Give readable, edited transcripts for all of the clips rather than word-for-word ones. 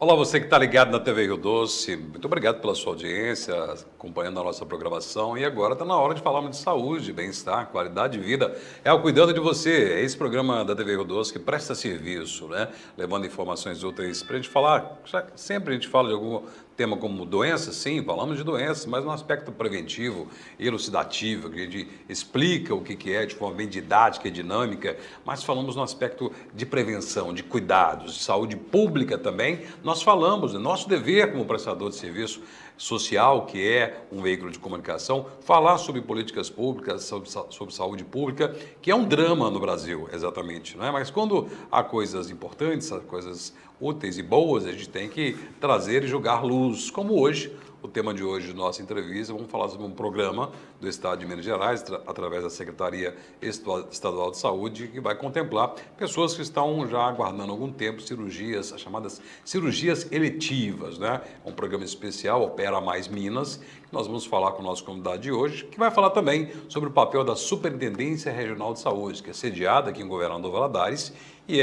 Olá, você que está ligado na TV Rio Doce, muito obrigado pela sua audiência, acompanhando a nossa programação. E agora está na hora de falarmos de saúde, bem-estar, qualidade de vida. É o Cuidando de Você, é esse programa da TV Rio Doce que presta serviço, né? Levando informações úteis para a gente falar. Sempre a gente fala de algum tema como doenças, sim, falamos de doenças, mas no aspecto preventivo, elucidativo, que a gente explica o que é de forma bem didática e dinâmica, mas falamos no aspecto de prevenção, de cuidados, de saúde pública também. Nós falamos, é nosso dever como prestador de serviço social, que é um veículo de comunicação, falar sobre políticas públicas, sobre saúde pública, que é um drama no Brasil, exatamente, não é? Mas quando há coisas importantes, há coisas úteis e boas, a gente tem que trazer e jogar luz, como hoje. O tema de hoje, nossa entrevista, vamos falar sobre um programa do Estado de Minas Gerais, através da Secretaria Estadual de Saúde, que vai contemplar pessoas que estão já aguardando algum tempo cirurgias, as chamadas cirurgias eletivas, né? Um programa especial, Opera Mais Minas, que nós vamos falar com o nosso convidado de hoje, que vai falar também sobre o papel da Superintendência Regional de Saúde, que é sediada aqui em Governador Valadares e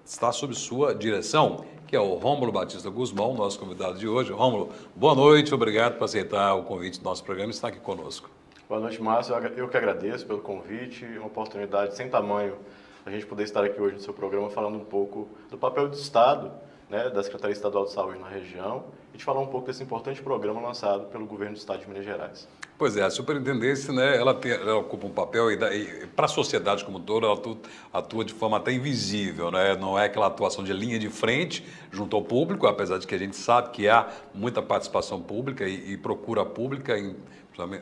está sob sua direção, que é o Rômulo Batista Guzmão, nosso convidado de hoje. Rômulo, boa noite, obrigado por aceitar o convite do nosso programa e estar aqui conosco. Boa noite, Márcio. Eu que agradeço pelo convite, uma oportunidade sem tamanho a gente poder estar aqui hoje no seu programa falando um pouco do papel do Estado, né, da Secretaria Estadual de Saúde na região e de falar um pouco desse importante programa lançado pelo governo do Estado de Minas Gerais. Pois é, a superintendência, né, ela ocupa um papel e para a sociedade como um todo, ela atua de forma até invisível, né? Não é aquela atuação de linha de frente junto ao público, apesar de que a gente sabe que há muita participação pública e procura pública,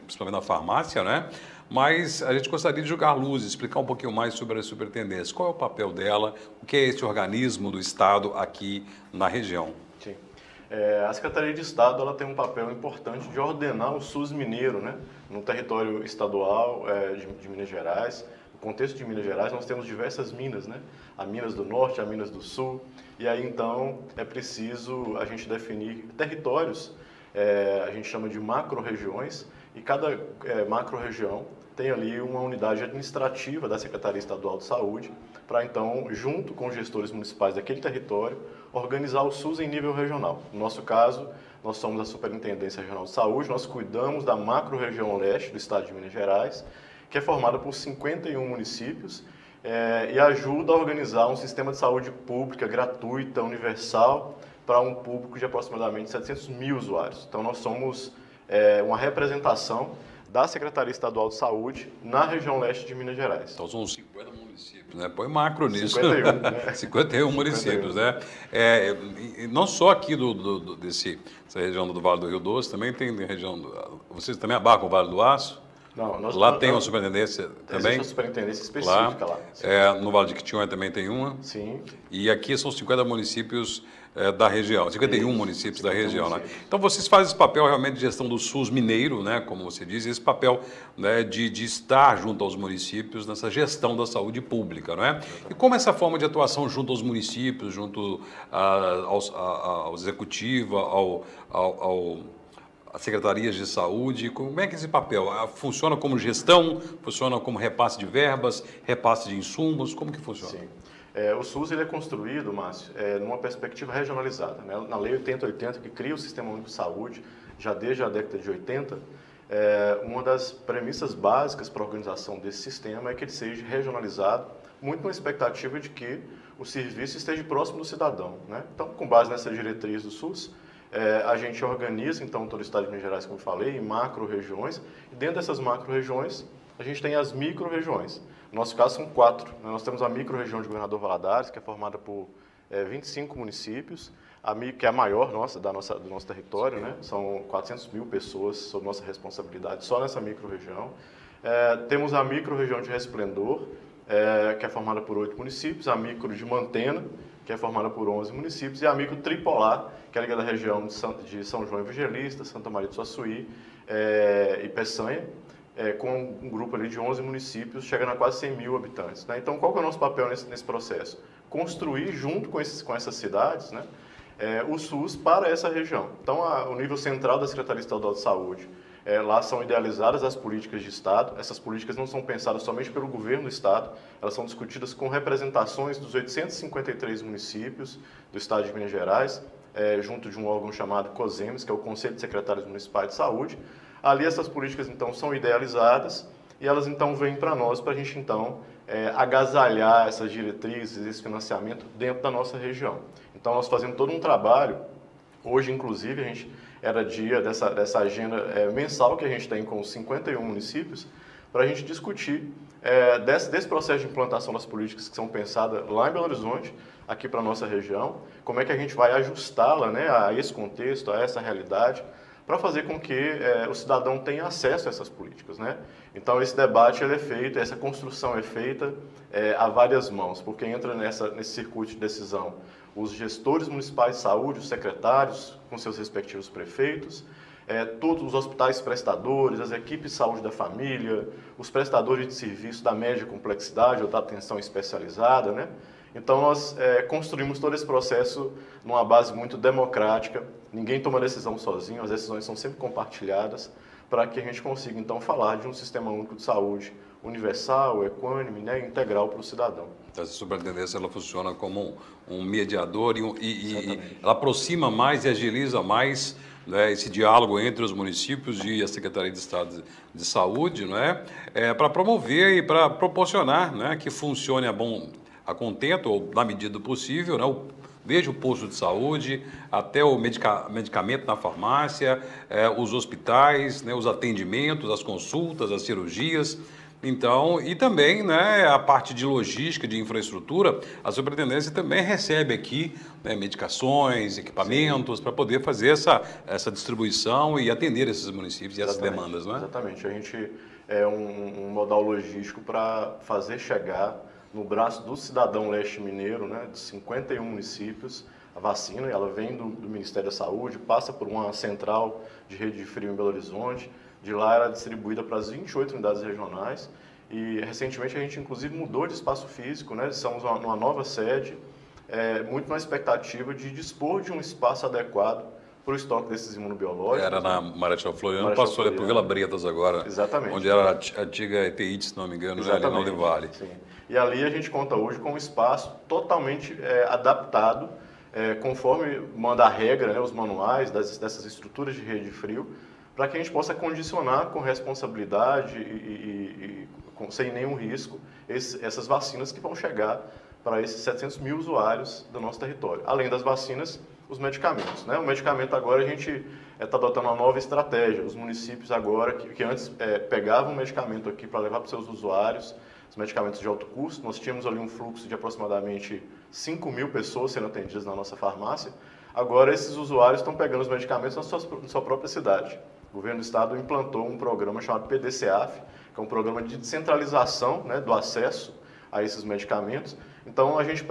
principalmente na farmácia, né? Mas a gente gostaria de jogar luz, explicar um pouquinho mais sobre a superintendência. Qual é o papel dela, o que é esse organismo do Estado aqui na região? Sim. A Secretaria de Estado ela tem um papel importante de ordenar o SUS mineiro, né, no território estadual de Minas Gerais. No contexto de Minas Gerais, nós temos diversas minas, né? A Minas do Norte, a Minas do Sul. E aí, então, é preciso a gente definir territórios, a gente chama de macro-regiões, e cada macro-região tem ali uma unidade administrativa da Secretaria Estadual de Saúde, para então, junto com os gestores municipais daquele território, organizar o SUS em nível regional. No nosso caso, nós somos a Superintendência Regional de Saúde, nós cuidamos da macro-região leste do estado de Minas Gerais, que é formada por 51 municípios e ajuda a organizar um sistema de saúde pública gratuita, universal, para um público de aproximadamente 700 mil usuários. Então, nós somos uma representação da Secretaria Estadual de Saúde na região leste de Minas Gerais. Então são 50 municípios, né? Põe macro nisso. 51, né? 51 municípios, 51. Né? Não só aqui dessa região do Vale do Rio Doce, também tem região... Vocês também abarcam o Vale do Aço? Não, lá tem uma superintendência também? Existe uma superintendência específica lá. No Vale de Quitinhonha também tem uma? Sim. E aqui são 50 municípios da região, 51 municípios da região, né? Então vocês fazem esse papel realmente de gestão do SUS mineiro, né, como você diz, esse papel, né, de estar junto aos municípios nessa gestão da saúde pública, não é? E como essa forma de atuação junto aos municípios, junto ao executivo, as secretarias de saúde, como é que esse papel funciona como gestão, funciona como repasse de verbas, repasse de insumos, como que funciona? Sim. O SUS ele é construído, Márcio, numa perspectiva regionalizada, né? Na Lei 8080, que cria o Sistema Único de Saúde, já desde a década de 80, uma das premissas básicas para a organização desse sistema é que ele seja regionalizado, muito na expectativa de que o serviço esteja próximo do cidadão, né? Então, com base nessa diretriz do SUS, a gente organiza, então, todo o estado de Minas Gerais, como eu falei, em macro-regiões, e dentro dessas macro-regiões, a gente tem as micro-regiões. No nosso caso, são 4. Nós temos a micro-região de Governador Valadares, que é formada por 25 municípios, que é a maior do nosso território, né? São 400 mil pessoas sob nossa responsabilidade só nessa micro-região. Temos a micro-região de Resplendor, que é formada por 8 municípios, a micro de Mantena, que é formada por 11 municípios, e a micro tripolar, que é ligada à região de São João Evangelista, Santa Maria do Suaçuí e Peçanha, com um grupo ali de 11 municípios, chegando a quase 100 mil habitantes, né? Então, qual que é o nosso papel nesse processo? Construir, junto com essas cidades, né, o SUS para essa região. Então, o nível central da Secretaria Estadual de Saúde Lá são idealizadas as políticas de Estado. Essas políticas não são pensadas somente pelo governo do Estado, elas são discutidas com representações dos 853 municípios do Estado de Minas Gerais, junto de um órgão chamado COSEMES, que é o Conselho de Secretários Municipais de Saúde. Ali essas políticas, então, são idealizadas e elas, então, vêm para nós, para a gente, então, agasalhar essas diretrizes, esse financiamento dentro da nossa região. Então, nós fazemos todo um trabalho. Hoje, inclusive, a gente era dia dessa agenda mensal que a gente tem com os 51 municípios, para a gente discutir desse processo de implantação das políticas que são pensadas lá em Belo Horizonte, aqui para a nossa região, como é que a gente vai ajustá-la, né, a esse contexto, a essa realidade, para fazer com que o cidadão tenha acesso a essas políticas, né? Então, esse debate ele é feito, essa construção é feita a várias mãos, porque entra nesse circuito de decisão os gestores municipais de saúde, os secretários com seus respectivos prefeitos, todos os hospitais prestadores, as equipes de saúde da família, os prestadores de serviço da média complexidade ou da atenção especializada, né? Então, nós construímos todo esse processo numa base muito democrática, ninguém toma decisão sozinho, as decisões são sempre compartilhadas, para que a gente consiga, então, falar de um sistema único de saúde universal, equânime, né, integral para o cidadão. Essa superintendência ela funciona como um mediador e ela aproxima mais e agiliza mais, né, esse diálogo entre os municípios e a Secretaria de Estado de Saúde, né, para promover e para proporcionar, né, que funcione a contento, ou na medida do possível, né, desde o posto de saúde até o medicamento na farmácia, os hospitais, né, os atendimentos, as consultas, as cirurgias. Então, e também, né, a parte de logística, de infraestrutura, a superintendência também recebe aqui, né, medicações, equipamentos, para poder fazer essa distribuição e atender esses municípios e essas demandas, não é? Exatamente. A gente é um modal logístico para fazer chegar no braço do cidadão leste mineiro, né, de 51 municípios, a vacina. Ela vem do Ministério da Saúde, passa por uma central de rede de frio em Belo Horizonte. De lá era distribuída para as 28 unidades regionais e recentemente a gente inclusive mudou de espaço físico, né? Estamos numa nova sede, muito na expectativa de dispor de um espaço adequado para o estoque desses imunobiológicos. Era na Marechal Floriano, passou ali por Vila Bretas agora. Exatamente. Onde era a antiga ETI, se não me engano, ali no Alto Vale. Sim. E ali a gente conta hoje com um espaço totalmente adaptado, conforme manda a regra, né, os manuais dessas estruturas de rede de frio, para que a gente possa condicionar com responsabilidade sem nenhum risco essas vacinas que vão chegar para esses 700 mil usuários do nosso território. Além das vacinas, os medicamentos, né? O medicamento agora a gente está adotando uma nova estratégia. Os municípios agora, que antes pegavam medicamento aqui para levar para os seus usuários, os medicamentos de alto custo, nós tínhamos ali um fluxo de aproximadamente 5 mil pessoas sendo atendidas na nossa farmácia. Agora esses usuários estão pegando os medicamentos na sua própria cidade. O governo do estado implantou um programa chamado PDCAF, que é um programa de descentralização, né, do acesso a esses medicamentos. Então, a gente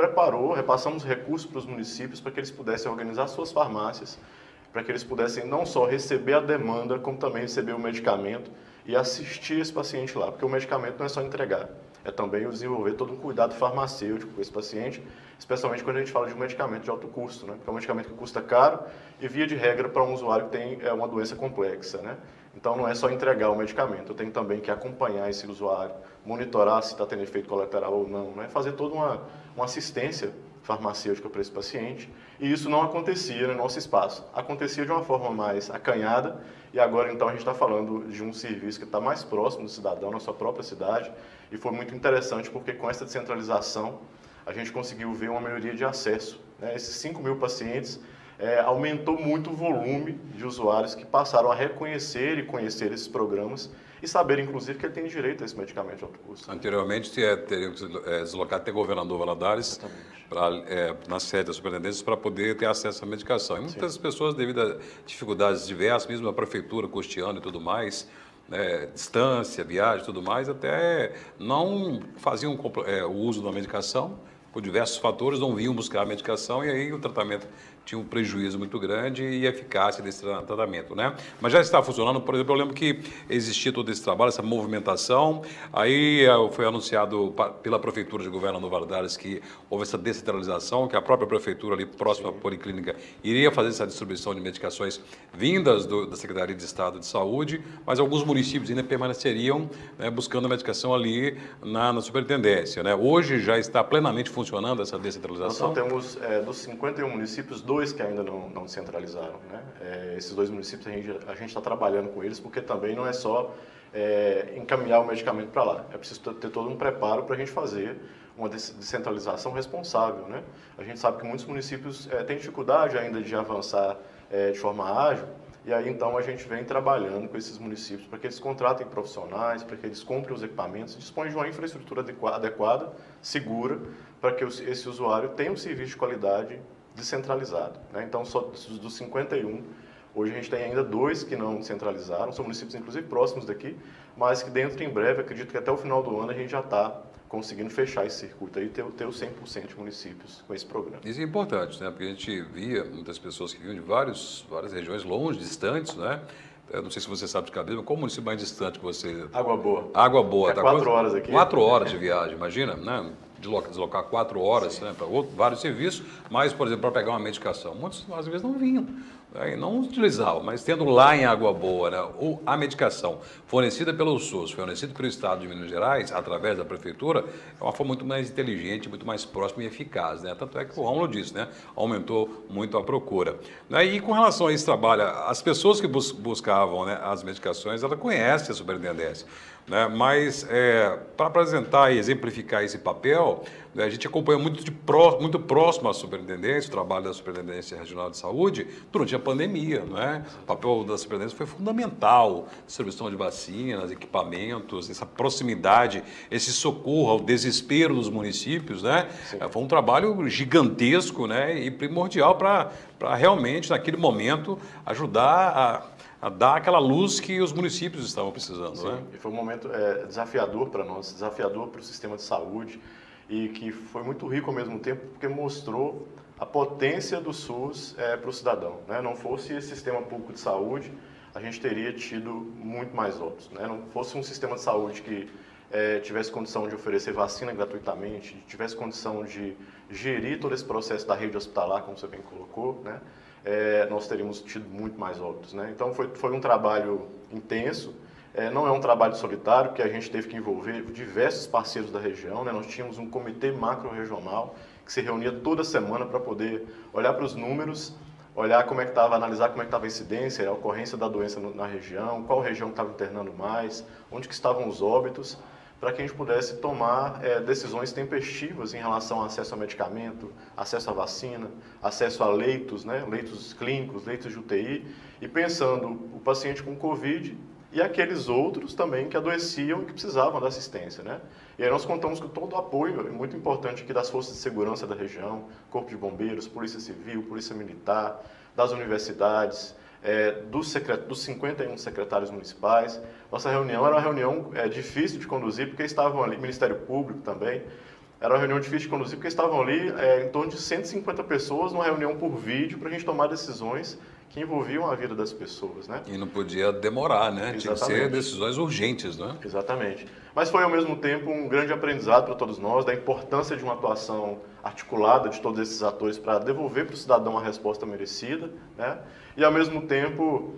repassamos recursos para os municípios para que eles pudessem organizar suas farmácias, para que eles pudessem não só receber a demanda, como também receber o medicamento e assistir esse paciente lá. Porque o medicamento não é só entregar, é também desenvolver todo um cuidado farmacêutico com esse paciente, especialmente quando a gente fala de um medicamento de alto custo, né? Porque é um medicamento que custa caro e, via de regra, para um usuário que tem uma doença complexa, né? Então, não é só entregar o medicamento, eu tenho também que acompanhar esse usuário, monitorar se está tendo efeito colateral ou não, né? Fazer toda uma assistência farmacêutica para esse paciente. E isso não acontecia no nosso espaço. Acontecia de uma forma mais acanhada e agora, então, a gente está falando de um serviço que está mais próximo do cidadão, na sua própria cidade. E foi muito interessante porque com essa descentralização a gente conseguiu ver uma melhoria de acesso, né? Esses 5 mil pacientes aumentou muito o volume de usuários que passaram a reconhecer e conhecer esses programas e saber, inclusive, que ele tem direito a esse medicamento de alto custo. Anteriormente, teria que deslocar até Governador Valadares na sede da superintendência para poder ter acesso à medicação. E muitas pessoas, devido a dificuldades diversas, mesmo a prefeitura custeando e tudo mais, né, distância, viagem e tudo mais, até não faziam o uso da medicação por diversos fatores, não vinham buscar a medicação e aí o tratamento tinha um prejuízo muito grande e a eficácia desse tratamento, né? Mas já está funcionando, por exemplo, eu lembro que existia todo esse trabalho, essa movimentação, aí foi anunciado pela Prefeitura de Governador Valadares que houve essa descentralização, que a própria Prefeitura ali próxima à Policlínica iria fazer essa distribuição de medicações vindas da Secretaria de Estado de Saúde, mas alguns municípios ainda permaneceriam, né, buscando a medicação ali na superintendência, né? Hoje já está plenamente funcionando essa descentralização? Nós só temos, dos 51 municípios, 2 que ainda não descentralizaram, né? Esses 2 municípios a gente está trabalhando com eles, porque também não é só encaminhar o medicamento para lá. É preciso ter todo um preparo para a gente fazer uma descentralização responsável, né? A gente sabe que muitos municípios têm dificuldade ainda de avançar de forma ágil, e aí então a gente vem trabalhando com esses municípios para que eles contratem profissionais, para que eles comprem os equipamentos, disponham de uma infraestrutura adequada, segura, para que esse usuário tenha um serviço de qualidade descentralizado, né? Então, só dos 51, hoje a gente tem ainda 2 que não descentralizaram, são municípios inclusive próximos daqui, mas que dentro, em breve, acredito que até o final do ano a gente já está conseguindo fechar esse circuito aí e ter os 100% de municípios com esse programa. Isso é importante, né? Porque a gente via muitas pessoas que vinham de várias regiões longe, distantes, né? Eu não sei se você sabe de cabeça, mas qual o município mais distante que você... Água Boa. Água Boa. Tá 4 horas aqui. 4 horas de viagem, imagina, né? Deslocar 4 horas, né, para vários serviços, mas, por exemplo, para pegar uma medicação. Muitos, às vezes, não vinham, né, não utilizavam, mas tendo lá em Água Boa, né, a medicação fornecida pelo SUS, fornecida pelo Estado de Minas Gerais, através da Prefeitura, é uma forma muito mais inteligente, muito mais próxima e eficaz, né? Tanto é que o Rômulo disse, né, aumentou muito a procura. Né, e com relação a esse trabalho, as pessoas que buscavam, né, as medicações, elas conhecem a superintendência, né, mas para apresentar e exemplificar esse papel, né, a gente acompanhou muito próximo à superintendência, o trabalho da Superintendência Regional de Saúde, durante a pandemia, né? O papel da superintendência foi fundamental, distribuição de vacinas, equipamentos, essa proximidade, esse socorro ao desespero dos municípios, né? Foi um trabalho gigantesco, né, e primordial para realmente, naquele momento, ajudar a dar aquela luz que os municípios estavam precisando. Sim, né? E foi um momento desafiador para nós, desafiador para o sistema de saúde, e que foi muito rico ao mesmo tempo, porque mostrou a potência do SUS para o cidadão, né? Não fosse esse sistema público de saúde, a gente teria tido muito mais óbitos, né? Não fosse um sistema de saúde que tivesse condição de oferecer vacina gratuitamente, tivesse condição de gerir todo esse processo da rede hospitalar, como você bem colocou, né? Nós teríamos tido muito mais óbitos, né? Então foi um trabalho intenso, não é um trabalho solitário, porque a gente teve que envolver diversos parceiros da região, né? Nós tínhamos um comitê macro-regional que se reunia toda semana para poder olhar para os números, olhar como é que estava, analisar como é que estava a incidência, a ocorrência da doença na região, qual região estava internando mais, onde que estavam os óbitos, para que a gente pudesse tomar decisões tempestivas em relação ao acesso a medicamento, acesso à vacina, acesso a leitos, né, leitos clínicos, leitos de UTI, e pensando o paciente com Covid e aqueles outros também que adoeciam e que precisavam da assistência, né? E aí nós contamos com todo o apoio, muito importante aqui, das forças de segurança da região, Corpo de Bombeiros, Polícia Civil, Polícia Militar, das universidades, dos 51 secretários municipais. Nossa reunião era uma reunião difícil de conduzir, porque estavam ali, Ministério Público também, era uma reunião difícil de conduzir, porque estavam ali em torno de 150 pessoas numa reunião por vídeo para a gente tomar decisões que envolviam a vida das pessoas, né? E não podia demorar, né? Exatamente. Tinha que ser decisões urgentes, né? Exatamente. Mas foi, ao mesmo tempo, um grande aprendizado para todos nós, da importância de uma atuação articulada de todos esses atores para devolver para o cidadão a resposta merecida, né? E, ao mesmo tempo,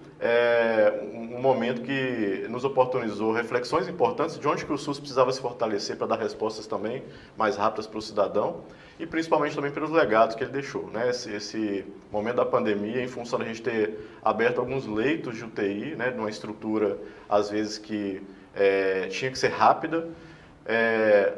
um momento que nos oportunizou reflexões importantes de onde que o SUS precisava se fortalecer para dar respostas também mais rápidas para o cidadão, e principalmente também pelos legados que ele deixou, né? Esse momento da pandemia, em função da gente ter aberto alguns leitos de UTI, né, de uma estrutura, às vezes, que tinha que ser rápida,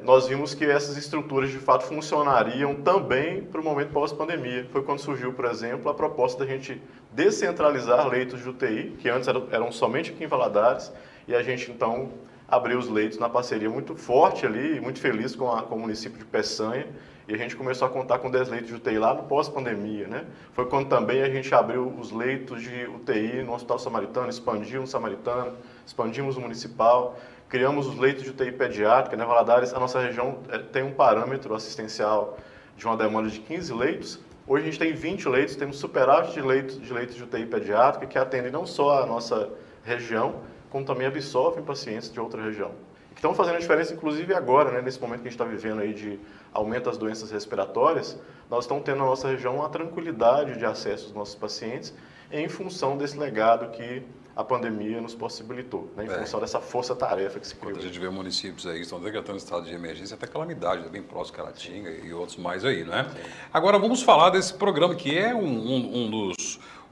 nós vimos que essas estruturas de fato funcionariam também para o momento pós-pandemia. Foi quando surgiu, por exemplo, a proposta da gente descentralizar leitos de UTI, que antes eram somente aqui em Valadares, e a gente então abriu os leitos na parceria muito forte ali, muito feliz com o município de Peçanha, e a gente começou a contar com 10 leitos de UTI lá no pós-pandemia, né? Foi quando também a gente abriu os leitos de UTI no Hospital Samaritano, expandiu no Samaritano, expandimos o municipal, Criamos os leitos de UTI pediátrica, né? Valadares, a nossa região tem um parâmetro assistencial de uma demanda de 15 leitos. Hoje a gente tem 20 leitos, temos superávit de leitos de UTI pediátrica que atendem não só a nossa região, como também absorvem pacientes de outra região. E que estão fazendo a diferença, inclusive agora, né, nesse momento que a gente está vivendo aí de aumento das doenças respiratórias, nós estamos tendo na nossa região uma tranquilidade de acesso aos nossos pacientes em função desse legado que a pandemia nos possibilitou, né, em função dessa força-tarefa que se criou. Quando a gente vê municípios aí que estão decretando estado de emergência, até calamidade, bem próximo de Caratinga e outros mais aí, né? Sim. Agora vamos falar desse programa que é um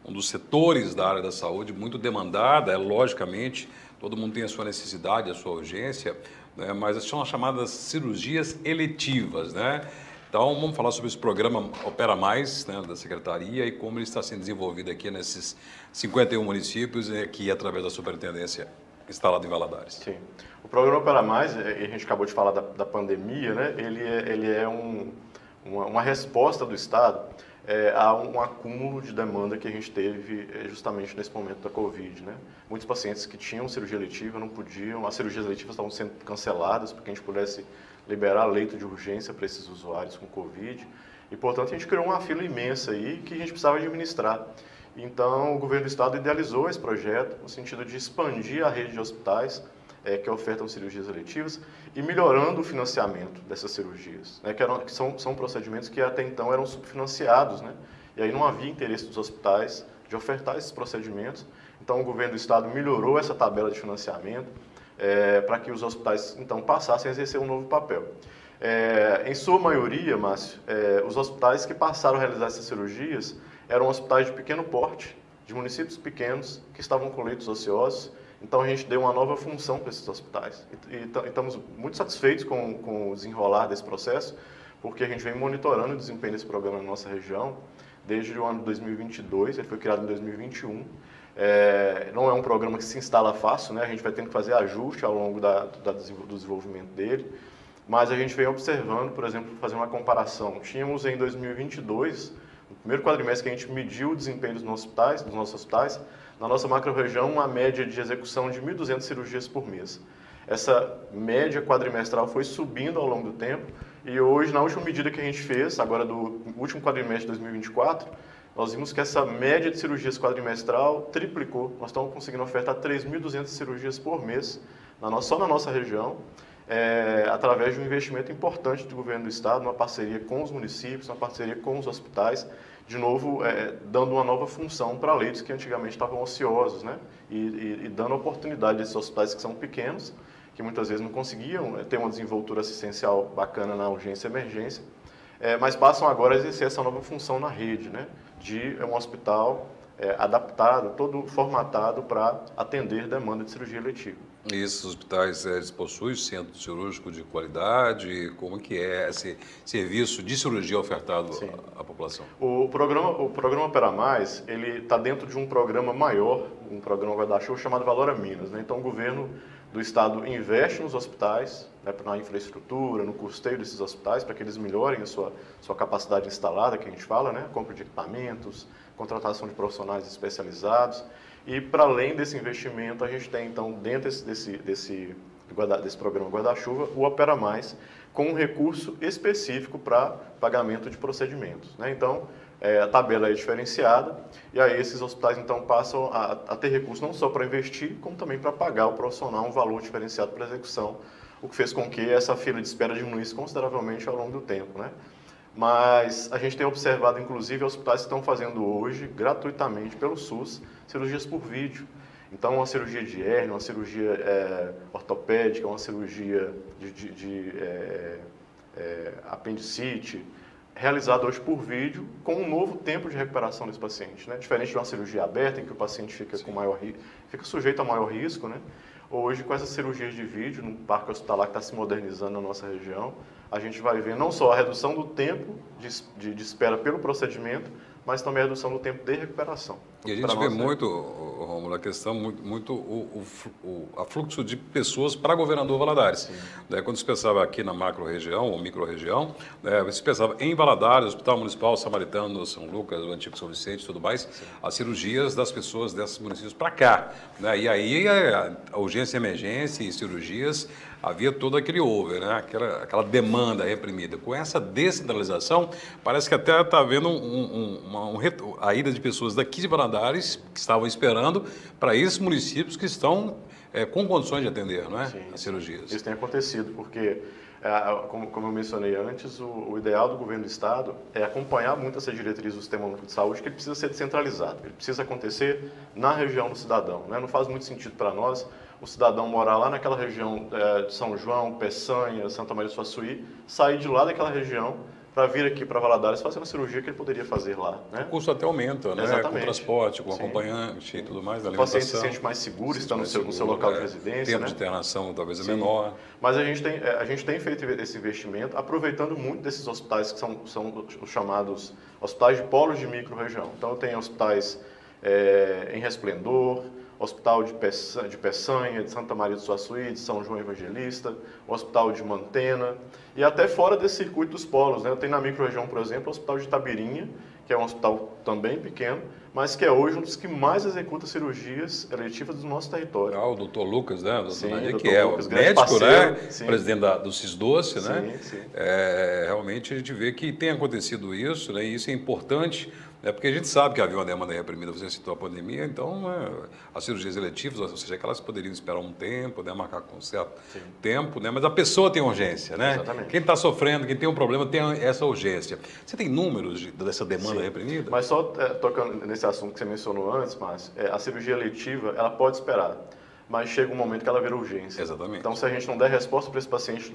dos setores da área da saúde muito demandada, logicamente, todo mundo tem a sua necessidade, a sua urgência, né? Mas são as chamadas cirurgias eletivas, né? Então, vamos falar sobre esse programa Opera Mais, né, da Secretaria e como ele está sendo desenvolvido aqui nesses 51 municípios e aqui através da superintendência instalada em Valadares. Sim. O programa Opera Mais, a gente acabou de falar da pandemia, né? Ele é uma resposta do Estado a um acúmulo de demanda que a gente teve justamente nesse momento da Covid, né? Muitos pacientes que tinham cirurgia eletiva não podiam, as cirurgias eletivas estavam sendo canceladas para que a gente pudesse liberar leito de urgência para esses usuários com Covid. E, portanto, a gente criou uma fila imensa aí que a gente precisava administrar. Então, o governo do Estado idealizou esse projeto no sentido de expandir a rede de hospitais que ofertam cirurgias eletivas e melhorando o financiamento dessas cirurgias, né, que são procedimentos que até então eram subfinanciados, né, e aí não havia interesse dos hospitais de ofertar esses procedimentos. Então, o governo do Estado melhorou essa tabela de financiamento para que os hospitais, então, passassem a exercer um novo papel. Em sua maioria, Márcio, os hospitais que passaram a realizar essas cirurgias eram hospitais de pequeno porte, de municípios pequenos, que estavam com leitos ociosos. Então, a gente deu uma nova função para esses hospitais. E estamos muito satisfeitos com o desenrolar desse processo, porque a gente vem monitorando o desempenho desse programa na nossa região desde o ano de 2022, ele foi criado em 2021. Não é um programa que se instala fácil, né? A gente vai tendo que fazer ajuste ao longo do desenvolvimento dele, mas a gente vem observando, por exemplo, fazer uma comparação. Tínhamos em 2022, no primeiro quadrimestre que a gente mediu o desempenho dos nossos hospitais, na nossa macro-região, uma média de execução de 1.200 cirurgias por mês. Essa média quadrimestral foi subindo ao longo do tempo e hoje, na última medida que a gente fez, agora do último quadrimestre de 2024, nós vimos que essa média de cirurgias quadrimestral triplicou. Nós estamos conseguindo ofertar 3.200 cirurgias por mês, só na nossa região, através de um investimento importante do governo do Estado, uma parceria com os municípios, uma parceria com os hospitais, de novo, dando uma nova função para leitos que antigamente estavam ociosos, né? E dando oportunidade a esses hospitais que são pequenos, que muitas vezes não conseguiam ter uma desenvoltura assistencial bacana na urgência e emergência, mas passam agora a exercer essa nova função na rede, né? De um hospital adaptado, todo formatado para atender demanda de cirurgia eletiva. E esses hospitais, eles possuem centro cirúrgico de qualidade? Como que é esse serviço de cirurgia ofertado à população? O programa Opera Mais, ele está dentro de um programa maior, um programa guarda-chuva chamado Valora Minas, né? Então, o governo do Estado investe nos hospitais, né, na infraestrutura, no custeio desses hospitais, para que eles melhorem a sua capacidade instalada, que a gente fala, né? Compra de equipamentos, contratação de profissionais especializados. E, para além desse investimento, a gente tem, então, dentro desse programa Guarda-Chuva, o Opera Mais, com um recurso específico para pagamento de procedimentos, né? Então, a tabela é diferenciada e aí esses hospitais, então, passam a ter recurso não só para investir, como também para pagar ao profissional um valor diferenciado para execução, o que fez com que essa fila de espera diminuísse consideravelmente ao longo do tempo, né? Mas a gente tem observado, inclusive, hospitais que estão fazendo hoje, gratuitamente, pelo SUS, cirurgias por vídeo. Então, uma cirurgia de hérnia, uma cirurgia ortopédica, uma cirurgia de apendicite, realizada hoje por vídeo, com um novo tempo de recuperação desse paciente, né? Diferente de uma cirurgia aberta, em que o paciente fica fica sujeito a maior risco, né? Hoje, com essas cirurgias de vídeo, no parque hospitalar que está se modernizando na nossa região, a gente vai ver não só a redução do tempo de espera pelo procedimento, mas também a redução do tempo de recuperação. E a gente vê muito, Rômulo, a questão a fluxo de pessoas para Governador Valadares. Quando se pensava aqui na macro-região ou micro-região, se pensava em Valadares, Hospital Municipal Samaritano, São Lucas, o antigo São Vicente e tudo mais, as cirurgias das pessoas desses municípios para cá. E aí a urgência e emergência e cirurgias, havia todo aquele over, aquela demanda reprimida. Com essa descentralização, parece que até está havendo a ida de pessoas daqui de Valadares, que estavam esperando, para esses municípios que estão com condições de atender as cirurgias. Isso tem acontecido, porque, como eu mencionei antes, o ideal do governo do Estado é acompanhar muito essa diretriz do Sistema Único de Saúde, que ele precisa ser descentralizado, ele precisa acontecer na região do cidadão. Não faz muito sentido para nós o cidadão morar lá naquela região de São João, Peçanha, Santa Maria do Suaçuí, sair de lá daquela região para vir aqui para Valadares fazer uma cirurgia que ele poderia fazer lá. O custo até aumenta, Exatamente. Com transporte, com acompanhante e tudo mais, o paciente se sente mais seguro, está no seu local de residência. Tempo de internação talvez é menor. Mas a gente tem feito esse investimento aproveitando muito desses hospitais que são os chamados hospitais de polos de micro-região. Então, tem hospitais em Resplendor, Hospital de Peçanha, de Santa Maria do Suaçuí, de São João Evangelista, o Hospital de Mantena, e até fora desse circuito dos polos. Tem na micro-região, por exemplo, o Hospital de Itabirinha, que é um hospital também pequeno, mas que é hoje um dos que mais executa cirurgias eletivas do nosso território. O doutor Lucas, Sim, que é o médico, parceiro, presidente do CIS-Doce, Sim. Realmente a gente vê que tem acontecido isso, e isso é importante, porque a gente sabe que havia uma demanda reprimida, você citou a pandemia, então as cirurgias eletivas, ou seja, aquelas poderiam esperar um tempo, marcar com um certo tempo, mas a pessoa tem urgência, Exatamente. Quem está sofrendo, quem tem um problema tem essa urgência. Você tem números dessa demanda reprimida? Mas só tocando nesse assunto que você mencionou antes, Márcio, a cirurgia eletiva, ela pode esperar, mas chega um momento que ela vira urgência. Exatamente. Então, se a gente não der resposta para esse paciente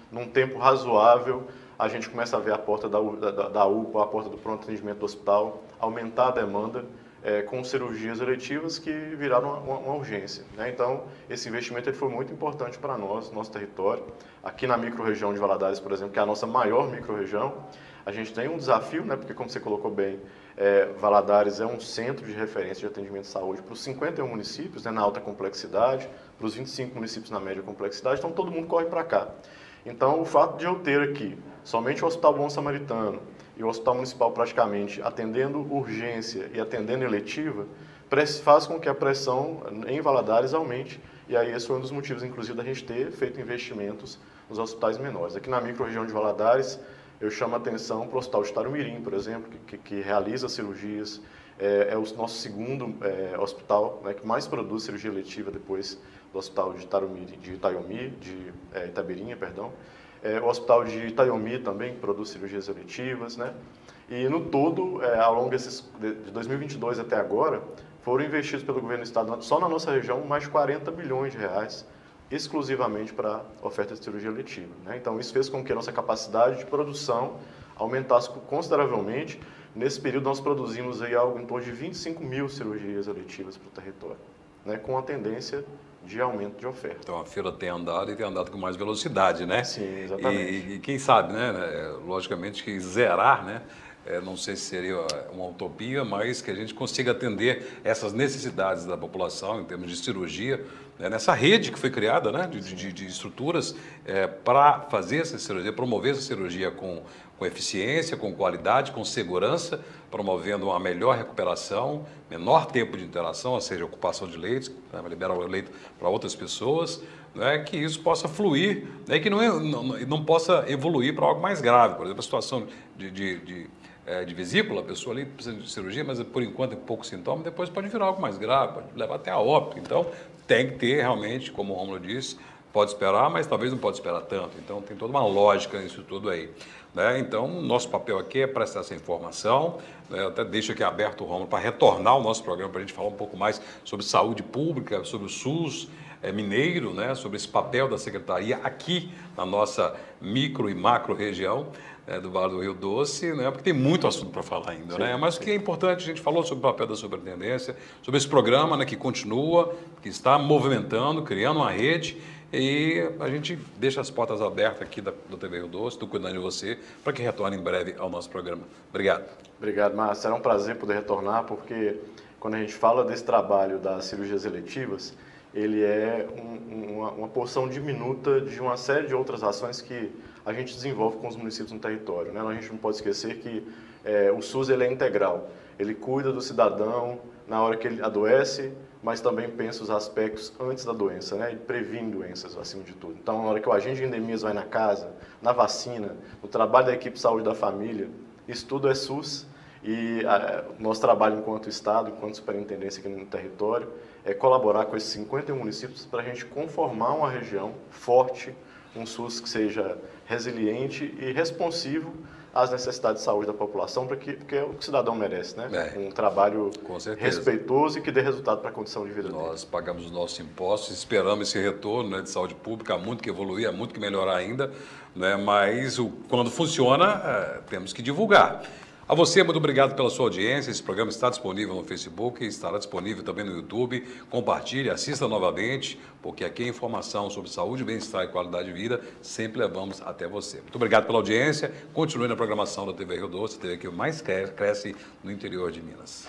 num tempo razoável, a gente começa a ver a porta da UPA, a porta do pronto atendimento do hospital, aumentar a demanda com cirurgias eletivas que viraram uma urgência. Então, esse investimento ele foi muito importante para nós, nosso território. Aqui na micro-região de Valadares, por exemplo, que é a nossa maior micro-região, a gente tem um desafio, porque como você colocou bem, Valadares é um centro de referência de atendimento de saúde para os 51 municípios, na alta complexidade, para os 25 municípios na média complexidade, então todo mundo corre para cá. Então, o fato de eu ter aqui somente o Hospital Bom Samaritano e o Hospital Municipal praticamente atendendo urgência e atendendo eletiva, faz com que a pressão em Valadares aumente, e aí esse foi um dos motivos, inclusive, da gente ter feito investimentos nos hospitais menores. Aqui na micro-região de Valadares, eu chamo a atenção para o Hospital de Tarumirim, por exemplo, que realiza cirurgias, é o nosso segundo hospital que mais produz cirurgia eletiva depois do Hospital de Itabirinha, perdão. O Hospital de Itaiomi também produz cirurgias eletivas, E no todo, ao longo de 2022 até agora, foram investidos pelo governo do estado, só na nossa região, mais de 40 bilhões de reais, exclusivamente para oferta de cirurgia eletiva. Então, isso fez com que a nossa capacidade de produção aumentasse consideravelmente. Nesse período, nós produzimos aí algo em torno de 25 mil cirurgias eletivas para o território, com a tendência de aumento de oferta. Então, a feira tem andado e tem andado com mais velocidade, Sim, exatamente. E quem sabe, logicamente que zerar, não sei se seria uma utopia, mas que a gente consiga atender essas necessidades da população em termos de cirurgia, nessa rede que foi criada, de estruturas para fazer essa cirurgia, promover essa cirurgia com eficiência, com qualidade, com segurança, promovendo uma melhor recuperação, menor tempo de interação, ou seja, ocupação de leitos, liberar o leito para outras pessoas, que isso possa fluir, e que não possa evoluir para algo mais grave. Por exemplo, a situação de vesícula, a pessoa ali precisa de cirurgia, mas por enquanto tem pouco sintoma, depois pode virar algo mais grave, pode levar até a óbito. Então, tem que ter realmente, como o Rômulo disse, pode esperar, mas talvez não pode esperar tanto. Então, tem toda uma lógica nisso tudo aí. Então, nosso papel aqui é prestar essa informação. Eu até deixo aqui aberto o Rômulo para retornar ao nosso programa, para a gente falar um pouco mais sobre saúde pública, sobre o SUS mineiro, sobre esse papel da Secretaria aqui na nossa micro e macro região do Vale do Rio Doce, porque tem muito assunto para falar ainda, Mas o que é importante, a gente falou sobre o papel da superintendência, sobre esse programa que continua, que está movimentando, criando uma rede E a gente deixa as portas abertas aqui da TV Rio Doce, estou cuidando de você, para que retorne em breve ao nosso programa. Obrigado. Obrigado, Márcio. Será um prazer poder retornar, porque quando a gente fala desse trabalho das cirurgias eletivas, ele é uma porção diminuta de uma série de outras ações que a gente desenvolve com os municípios no território, né? A gente não pode esquecer que o SUS ele é integral. Ele cuida do cidadão na hora que ele adoece, mas também pensa os aspectos antes da doença, né? Ele previne doenças, acima de tudo. Então, na hora que o agente de endemias vai na casa, na vacina, no trabalho da equipe de saúde da família, isso tudo é SUS. E nosso trabalho enquanto Estado, enquanto superintendência aqui no território, é colaborar com esses 51 municípios para a gente conformar uma região forte, um SUS que seja resiliente e responsivo às necessidades de saúde da população, porque é o que o cidadão merece, né? Um trabalho respeitoso e que dê resultado para a condição de vida dele. Nós pagamos os nossos impostos, esperamos esse retorno, né, de saúde pública, há muito que evoluir, há muito que melhorar ainda, né? Mas quando funciona, temos que divulgar. A você, muito obrigado pela sua audiência. Esse programa está disponível no Facebook, estará disponível também no YouTube. Compartilhe, assista novamente, porque aqui é informação sobre saúde, bem-estar e qualidade de vida sempre levamos até você. Muito obrigado pela audiência. Continue na programação da TV Rio Doce, a TV que mais cresce no interior de Minas.